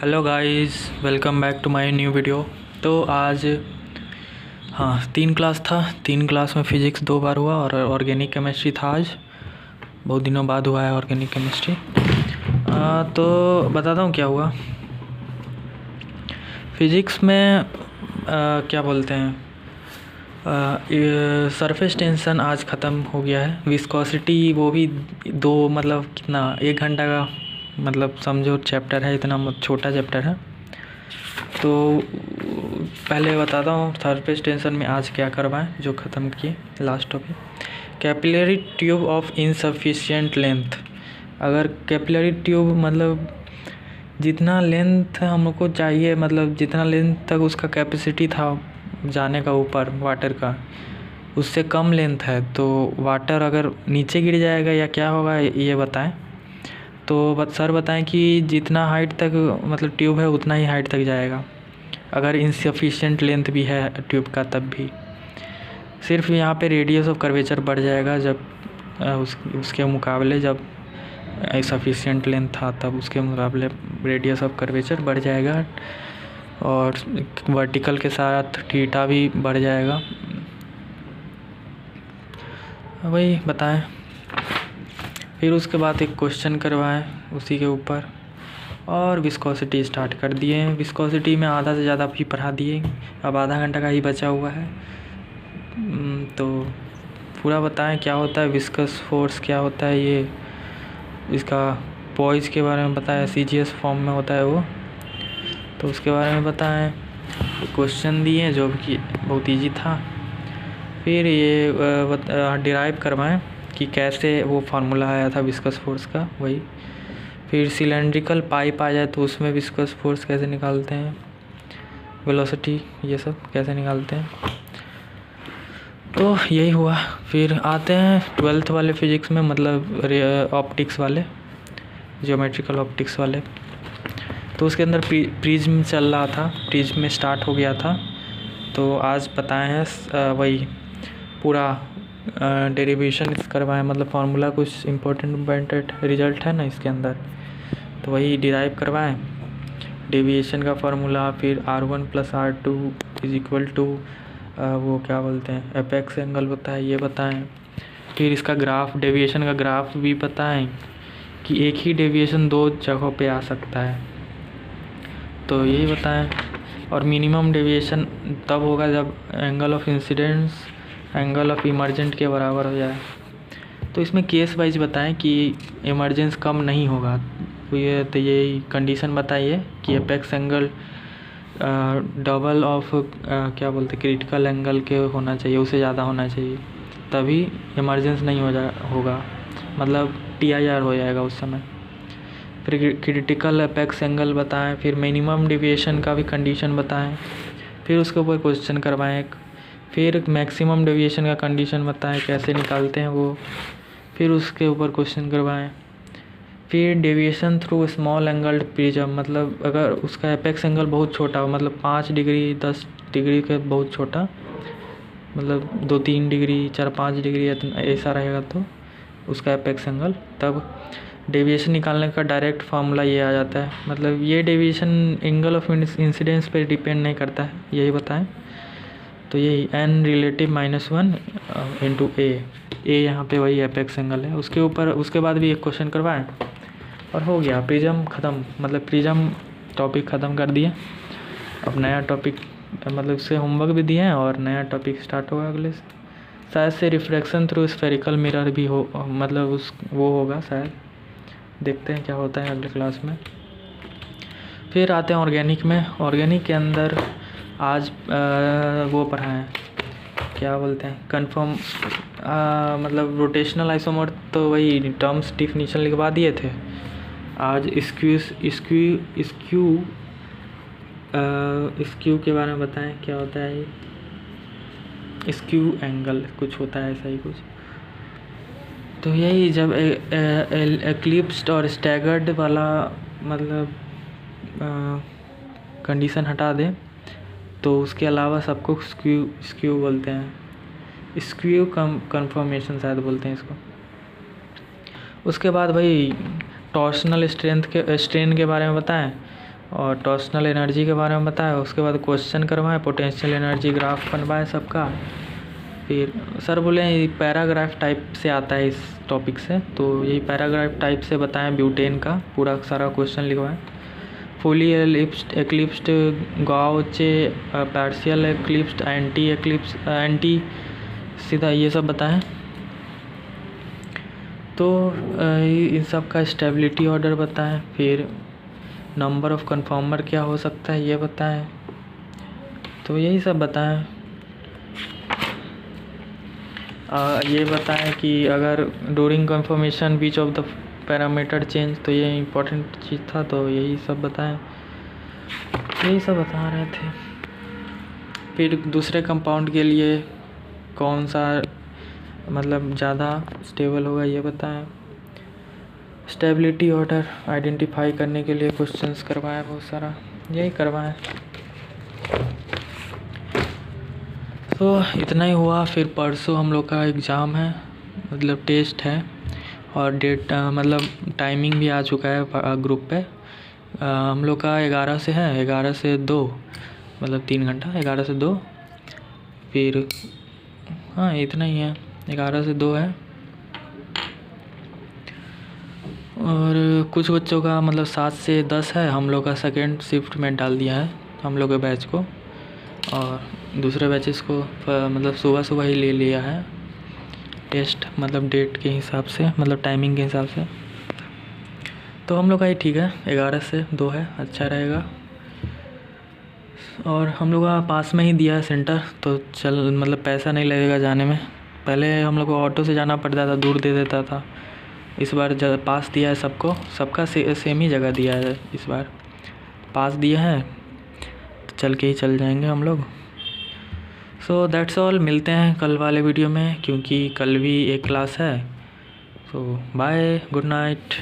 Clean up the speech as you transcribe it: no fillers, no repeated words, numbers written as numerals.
Hello guys, welcome back to my new video. तो आज 3 class था। 3 क्लास में फ़िज़िक्स 2 बार हुआ और ऑर्गेनिक केमिस्ट्री था। आज बहुत दिनों बाद हुआ है ऑर्गेनिक केमिस्ट्री। तो बताता हूँ क्या हुआ फ़िज़िक्स में। क्या बोलते हैं, सरफेस टेंशन आज ख़त्म हो गया है। विस्कोसिटी वो भी मतलब कितना 1 घंटा का मतलब समझो चैप्टर है, इतना छोटा चैप्टर है। तो पहले बताता हूँ सरफेस टेंशन में आज क्या करवाएं जो ख़त्म किए last topic. Capillary tube of insufficient length. अगर कैपिलरी ट्यूब मतलब जितना लेंथ हमको चाहिए, मतलब जितना लेंथ तक उसका कैपेसिटी था जाने का ऊपर वाटर का, उससे कम लेंथ है तो वाटर अगर नीचे गिर जाएगा या क्या होगा ये बताएं। तो सर बताएं कि जितना हाइट तक मतलब ट्यूब है उतना ही हाइट तक जाएगा, अगर इनसफिशिएंट लेंथ भी है ट्यूब का तब भी। सिर्फ यहाँ पे रेडियस ऑफ कर्वेचर बढ़ जाएगा जब उसके मुकाबले जब सफिशिएंट लेंथ था तब उसके मुकाबले रेडियस ऑफ कर्वेचर बढ़ जाएगा, और वर्टिकल के साथ थीटा भी बढ़ जाएगा। वही बताएं। फिर उसके बाद एक क्वेश्चन करवाएं उसी के ऊपर, और विस्कोसिटी स्टार्ट कर दिए हैं। विस्कोसिटी में आधा से ज़्यादा भी पढ़ा दिए, अब आधा घंटा का ही बचा हुआ है। तो पूरा बताएं क्या होता है विस्कस फोर्स, क्या होता है ये, इसका पॉइज के बारे में बताएं, CGS फॉर्म में होता है वो, तो उसके बारे में बताएं। क्वेश्चन दिए जो कि बहुत ईजी था। फिर ये डिराइव करवाएं कि कैसे वो फार्मूला आया था विस्कस फोर्स का, वही। फिर सिलेंड्रिकल पाइप आ जाए तो उसमें विस्कस फोर्स कैसे निकालते हैं, वेलोसिटी ये सब कैसे निकालते हैं। तो यही हुआ। फिर आते हैं 12th वाले फिज़िक्स में, मतलब ऑप्टिक्स वाले, ज्योमेट्रिकल ऑप्टिक्स वाले। तो उसके अंदर प्रिज्म चल रहा था, प्रिज्म में स्टार्ट हो गया था। तो आज बताए हैं वही पूरा डेरिवेशन करवाएं, मतलब फार्मूला कुछ इम्पोर्टेंट रिजल्ट है ना इसके अंदर, तो वही डिराइव करवाएं डेविएशन का फार्मूला। फिर R1 + R2 = वो क्या बोलते हैं एपेक्स एंगल होता है, ये बताएं। फिर इसका ग्राफ, डेविएशन का ग्राफ भी बताएं कि एक ही डेविएशन 2 जगहों पे आ सकता है, तो यही बताएं। और मिनिमम डेविएशन तब होगा जब angle of incidence angle of emergent के बराबर हो जाए। तो इसमें केस वाइज बताएं कि इमर्जेंस कम नहीं होगा, तो यही कंडीशन बताइए कि एपेक्स एंगल डबल ऑफ क्या बोलते क्रिटिकल एंगल के होना चाहिए, उससे ज़्यादा होना चाहिए, तभी इमर्जेंस नहीं होगा, मतलब TIR हो जाएगा उस समय। फिर क्रिटिकल एपेक्स एंगल बताएं। फिर मिनिमम डेविएशन का भी कंडीशन बताएं। फिर उसके ऊपर क्वेश्चन करवाएं एक। फिर मैक्सिमम डेविएशन का कंडीशन बताएं कैसे निकालते हैं वो, फिर उसके ऊपर क्वेश्चन करवाएं। फिर deviation through small angled prism, मतलब अगर उसका एपेक्स एंगल बहुत छोटा हो, मतलब 5 डिग्री 10 डिग्री के बहुत छोटा, मतलब 2-3 डिग्री 4-5 डिग्री ऐसा रहेगा तो उसका एपेक्स एंगल, तब डेविएशन निकालने का डायरेक्ट फार्मूला ये आ जाता है। मतलब ये डेविएशन एंगल ऑफ इंसिडेंस पे डिपेंड नहीं करता है, यही बताएं। तो यही n रिलेटिव -1 × a यहाँ पे वही एपेक्स एंगल है। उसके बाद भी एक क्वेश्चन करवाएं और हो गया, प्रिज्म ख़त्म, मतलब प्रिज्म टॉपिक ख़त्म कर दिए। अब नया टॉपिक, मतलब उससे होमवर्क भी दिए हैं और नया टॉपिक स्टार्ट होगा अगले से। शायद से रिफ्रैक्शन थ्रू स्फेरिकल मिरर भी हो, मतलब वो होगा शायद, देखते हैं क्या होता है अगले क्लास में। फिर आते हैं ऑर्गेनिक में। ऑर्गेनिक के अंदर आज वो पढ़ाएं, क्या बोलते हैं कन्फर्म, मतलब रोटेशनल आइसोमर, तो वही टर्म्स डिफिनीशन लिखवा दिए थे। आज स्क्यू के बारे में बताएं क्या होता है ये, स्क्यू एंगल कुछ होता है ऐसा ही कुछ। तो यही जब एक्लिप्स्ड और स्टैगर्ड वाला मतलब कंडीशन हटा दें तो उसके अलावा सबको स्क्यू बोलते हैं, स्क्यू कन्फर्मेशन शायद बोलते हैं इसको। उसके बाद भाई टॉर्सनल स्ट्रेन के बारे में बताएं। और टॉर्सनल एनर्जी के बारे में बताया। उसके बाद क्वेश्चन करवाएं, पोटेंशियल एनर्जी ग्राफ बनवाएं सबका। फिर सर बोले पैराग्राफ टाइप से आता है इस टॉपिक से, तो यही पैराग्राफ टाइप से बताएं ब्यूटेन का पूरा सारा क्वेश्चन लिखवाएं। Fully eclipsed gauche, partial eclipsed, anti eclipse, anti सीधा ये सब बताएं। तो इन सब का स्टेबिलिटी ऑर्डर बताएं। फिर नंबर ऑफ़ कन्फॉर्मर क्या हो सकता है ये बताएं। तो यही सब बताएं। ये बताएं कि अगर ड्यूरिंग कन्फर्मेशन बीच ऑफ द पैरामीटर चेंज, तो ये इम्पोर्टेंट चीज़ था, तो यही सब बताएं। यही सब बता रहे थे। फिर दूसरे कंपाउंड के लिए कौन सा मतलब ज़्यादा स्टेबल होगा ये बताएं। स्टेबिलिटी ऑर्डर आइडेंटिफाई करने के लिए क्वेश्चंस करवाएं बहुत सारा, यही करवाएं। तो इतना ही हुआ। फिर परसों हम लोग का एग्ज़ाम है, मतलब टेस्ट है, और डेट मतलब टाइमिंग भी आ चुका है ग्रुप पे। हम लोग का 11 से है, 11 से 2, मतलब 3 घंटा, 11 से 2। फिर हाँ इतना ही है, 11 से 2 है। और कुछ बच्चों का मतलब 7 से 10 है। हम लोग का सेकेंड शिफ्ट में डाल दिया है हम लोग के बैच को, और दूसरे बैचेस को मतलब सुबह सुबह ही ले लिया है टेस्ट, मतलब डेट के हिसाब से, मतलब टाइमिंग के हिसाब से। तो हम लोग का ही ठीक है, 11 से 2 है, अच्छा रहेगा। और हम लोग का पास में ही दिया है सेंटर, तो चल मतलब पैसा नहीं लगेगा जाने में। पहले हम लोग को ऑटो से जाना पड़ता था, दूर दे देता था। इस बार जब पास दिया है सबको, सबका सेम ही जगह दिया है इस बार, पास दिया है, तो चल के ही चल जाएंगे हम लोग। सो दैट्स ऑल, मिलते हैं कल वाले वीडियो में, क्योंकि कल भी एक क्लास है। सो बाय, गुड नाइट।